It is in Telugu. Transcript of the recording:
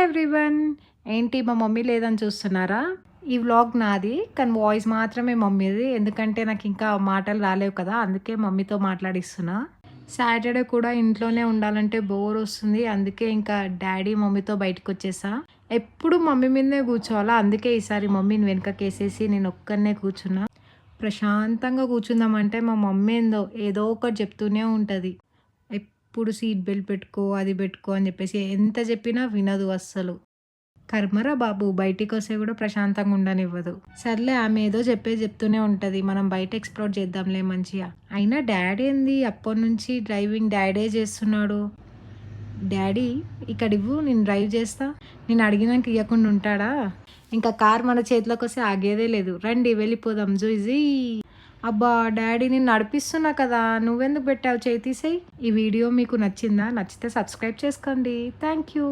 ఎవ్రీవన్. ఏంటి మా మమ్మీ లేదని చూస్తున్నారా? ఈ వ్లాగ్ నాది. కానీ వాయిస్ మాత్రమే మమ్మీది. ఎందుకంటే నాకు ఇంకా మాటలు రాలేవు కదా! అందుకే మమ్మీతో మాట్లాడిస్తున్నా. సాటర్‌డే కూడా ఇంట్లోనే ఉండాలంటే బోర్ వస్తుంది. అందుకే ఇంకా డ్యాడీ, మమ్మీతో బయటకొచ్చేసా. ఎప్పుడు మమ్మీ మీదనే కూర్చోవాలా. అందుకే ఈసారి మమ్మీని వెనకకేసేసి నేను ఒక్కడినే కూర్చున్నా. ప్రశాంతంగా కూర్చుందామంటే మా మమ్మీ ఏదో ఒకటి చెప్తూనే ఉంటది. ఎప్పుడు సీట్ బెల్ట్ పెట్టుకో, అది పెట్టుకో అని చెప్పేసి ఎంత చెప్పినా వినదు అస్సలు. కర్మరా బాబు! బయటికొస్తే గూడా ప్రశాంతంగా ఉండనివ్వదు. సర్లే ఆమె ఏదో చెప్పేది చెప్తూనే ఉంటది. మనం బయట ఎక్స్‌ప్లోర్ చేద్దాంలే మంచిగా. అయినా డ్యాడీ ఏంది అప్పటినుంచి డ్రైవింగ్ డ్యాడే చేస్తున్నాడు. డ్యాడీ ఇక్కడివ్వు నేను డ్రైవ్ చేస్తా. నేను అడిగినంక ఇయ్యకుండా ఉంటాడా? ఇంకా కార్ మన చేతిలోకొస్తే ఆగేదే లేదు. రండి వెళ్ళిపోదాం జుయ్. అబ్బా! డ్యాడీ నేను నడిపిస్తున్నా కదా! నువ్వెందుకు పెట్టావు చెయ్యి తీసేయి. ఈ వీడియో మీకు నచ్చిందా? నచ్చితే సబ్స్క్రైబ్ చేసుకోండి. Thank you.